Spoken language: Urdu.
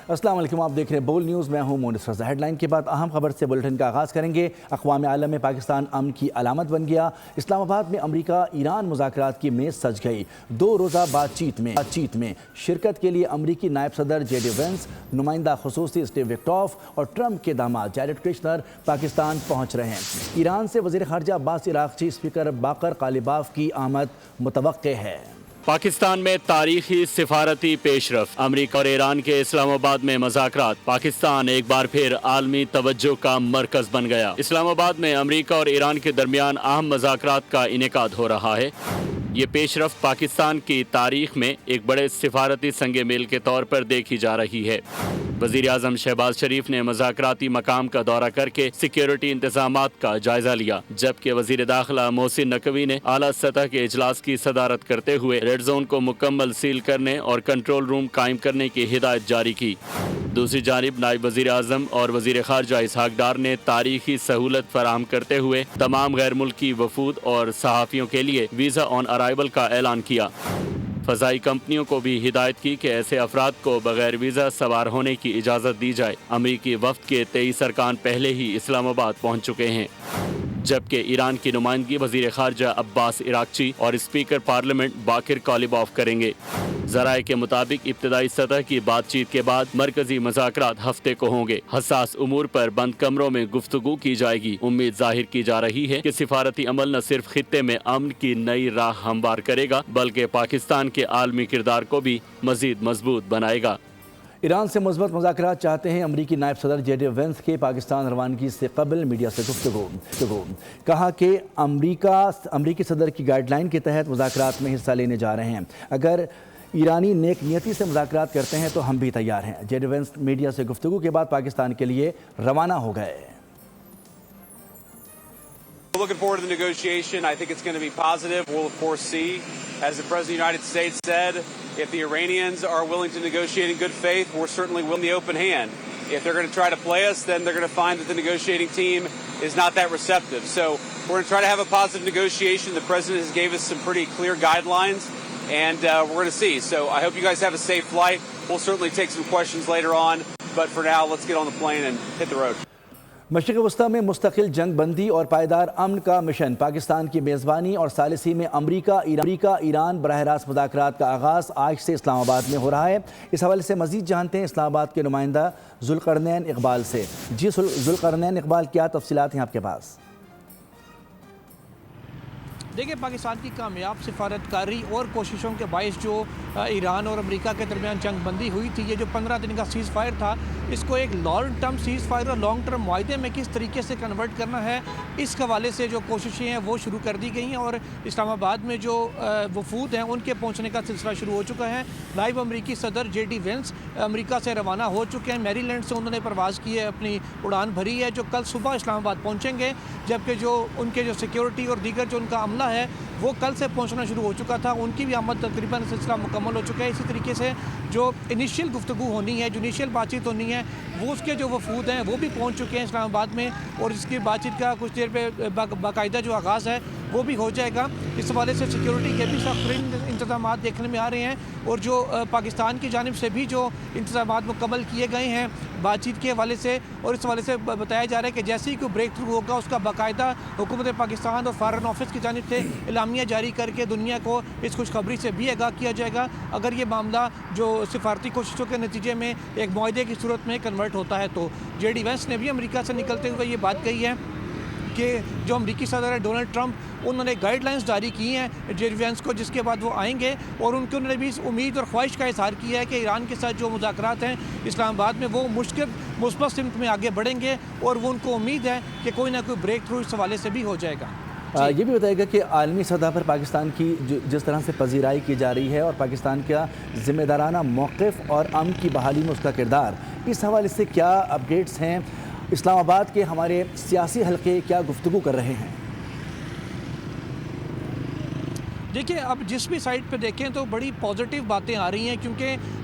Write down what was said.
السلام علیکم، آپ دیکھ رہے ہیں بول نیوز، میں ہوں مونس رضا۔ ہیڈ لائن کے بعد اہم خبر سے بلٹن کا آغاز کریں گے۔ اقوام عالم میں پاکستان امن کی علامت بن گیا۔ اسلام آباد میں امریکہ ایران مذاکرات کی میز سج گئی۔ 2 روزہ بات چیت میں شرکت کے لیے امریکی نائب صدر جے ڈی وینس، نمائندہ خصوصی اسٹیو وکٹوف اور ٹرمپ کے داماد جیریڈ کشنر پاکستان پہنچ رہے ہیں۔ ایران سے وزیر خارجہ عباس عراقچی، اسپیکر باقر قالیباف کی آمد متوقع ہے۔ پاکستان میں تاریخی سفارتی پیش رفت، امریکہ اور ایران کے اسلام آباد میں مذاکرات، پاکستان ایک بار پھر عالمی توجہ کا مرکز بن گیا۔ اسلام آباد میں امریکہ اور ایران کے درمیان اہم مذاکرات کا انعقاد ہو رہا ہے۔ یہ پیش رفت پاکستان کی تاریخ میں ایک بڑے سفارتی سنگ میل کے طور پر دیکھی جا رہی ہے۔ وزیر اعظم شہباز شریف نے مذاکراتی مقام کا دورہ کر کے سیکیورٹی انتظامات کا جائزہ لیا، جبکہ وزیر داخلہ محسن نقوی نے اعلیٰ سطح کے اجلاس کی صدارت کرتے ہوئے ریڈ زون کو مکمل سیل کرنے اور کنٹرول روم قائم کرنے کی ہدایت جاری کی۔ دوسری جانب نائب وزیر اعظم اور وزیر خارجہ اسحاق ڈار نے تاریخی سہولت فراہم کرتے ہوئے تمام غیر ملکی وفود اور صحافیوں کے لیے ویزا آن ارائیول کا اعلان کیا۔ فضائی کمپنیوں کو بھی ہدایت کی کہ ایسے افراد کو بغیر ویزا سوار ہونے کی اجازت دی جائے۔ امریکی وفد کے 23 ارکان پہلے ہی اسلام آباد پہنچ چکے ہیں، جبکہ ایران کی نمائندگی وزیر خارجہ عباس عراقچی اور اسپیکر پارلیمنٹ باقر قالیباف کریں گے۔ ذرائع کے مطابق ابتدائی سطح کی بات چیت کے بعد مرکزی مذاکرات ہفتے کو ہوں گے۔ حساس امور پر بند کمروں میں گفتگو کی جائے گی۔ امید ظاہر کی جا رہی ہے کہ سفارتی عمل نہ صرف خطے میں امن کی نئی راہ ہموار کرے گا بلکہ پاکستان کے عالمی کردار کو بھی مزید مضبوط بنائے گا۔ ایران سے مثبت مذاکرات چاہتے ہیں امریکی نائب صدر جے ڈی وینس کے پاکستان روانگی سے قبل میڈیا سے گفتگو کہا کہ امریکی صدر کی گائیڈ لائن کے تحت مذاکرات میں حصہ لینے جا رہے ہیں۔ اگر ایرانی نیک نیتی سے مذاکرات کرتے ہیں تو ہم بھی تیار ہیں۔ جے ڈی وینس میڈیا سے گفتگو کے بعد پاکستان کے لیے روانہ ہو گئے۔ Looking forward to the negotiation. I think it's going to be positive. We'll of course see, as the President of the United States said, if the Iranians are willing to negotiate in good faith, we're certainly willing the open hand. If they're going to try to play us, then they're going to find that the negotiating team is not that receptive. So we're going to try to have a positive negotiation. The President has gave us some pretty clear guidelines, and we're going to see. So I hope you guys have a safe flight. We'll certainly take some questions later on, but for now, let's get on the plane and hit the road. مشرق وسطی میں مستقل جنگ بندی اور پائیدار امن کا مشن، پاکستان کی میزبانی اور ثالثی میں امریکہ ایران براہ راست مذاکرات کا آغاز آج سے اسلام آباد میں ہو رہا ہے۔ اس حوالے سے مزید جانتے ہیں اسلام آباد کے نمائندہ ذوالقرنین اقبال سے۔ جی ذوالقرنین اقبال، کیا تفصیلات ہیں آپ کے پاس؟ دیکھیں، پاکستان کی کامیاب سفارتکاری اور کوششوں کے باعث جو ایران اور امریکہ کے درمیان جنگ بندی ہوئی تھی، یہ جو 15 دن کا سیز فائر تھا، اس کو ایک لانگ ٹرم سیز فائر اور لانگ ٹرم معاہدے میں کس طریقے سے کنورٹ کرنا ہے، اس حوالے سے جو کوششیں ہیں وہ شروع کر دی گئی ہیں، اور اسلام آباد میں جو وفود ہیں ان کے پہنچنے کا سلسلہ شروع ہو چکا ہے۔ نائب امریکی صدر جے ڈی وینس امریکہ سے روانہ ہو چکے ہیں۔ میری لینڈ سے انہوں نے پرواز کی ہے، اپنی اڑان بھری ہے، جو کل صبح اسلام آباد پہنچیں گے، جبکہ جو ان کے جو سیکیورٹی اور دیگر جو ان کا عملہ ہے وہ کل سے پہنچنا شروع ہو چکا تھا۔ ان کی بھی آمد تقریباً سلسلہ مکمل ہو چکا ہے۔ اسی طریقے سے جو انیشیل گفتگو ہونی ہے، جو انیشیل بات چیت ہونی ہے، وہ اس کے جو وفود ہیں وہ بھی پہنچ چکے ہیں اسلام آباد میں، اور اس کی بات چیت کا کچھ دیر پہ باقاعدہ جو آغاز ہے وہ بھی ہو جائے گا۔ اس حوالے سے سیکیورٹی کے بھی سخت انتظامات دیکھنے میں آ رہے ہیں، اور جو پاکستان کی جانب سے بھی جو انتظامات مکمل کیے گئے ہیں بات چیت کے حوالے سے، اور اس حوالے سے بتایا جا رہا ہے کہ جیسے ہی کوئی بریک تھرو ہوگا اس کا باقاعدہ حکومت پاکستان اور فارن آفس کی جانب سے اعلامیہ جاری کر کے دنیا کو اس خوشخبری سے بھی آگاہ کیا جائے گا اگر یہ معاملہ جو سفارتی کوششوں کے نتیجے میں ایک معاہدے کی صورت میں کنورٹ ہوتا ہے تو۔ جے ڈی وینس نے بھی امریکہ سے نکلتے ہوئے یہ بات کہی ہے کہ جو امریکی صدر ہے ڈونلڈ ٹرمپ، انہوں نے گائیڈ لائنز جاری کی ہیں جے ڈی وینس کو، جس کے بعد وہ آئیں گے، اور انہوں نے بھی اس امید اور خواہش کا اظہار کیا ہے کہ ایران کے ساتھ جو مذاکرات ہیں اسلام آباد میں وہ مثبت سمت میں آگے بڑھیں گے، اور وہ ان کو امید ہے کہ کوئی نہ کوئی بریک تھرو اس حوالے سے بھی ہو جائے گا۔ یہ بھی بتائے گا کہ عالمی سطح پر پاکستان کی جس طرح سے پذیرائی کی جا رہی ہے اور پاکستان کا ذمہ دارانہ موقف اور امن کی بحالی میں اس کا کردار، اس حوالے سے کیا اپڈیٹس ہیں؟ اسلام آباد کے ہمارے سیاسی حلقے کیا گفتگو کر رہے ہیں؟ دیکھیں، اب جس بھی سائٹ پہ دیکھیں تو بڑی پازیٹیو باتیں آ رہی ہیں، کیونکہ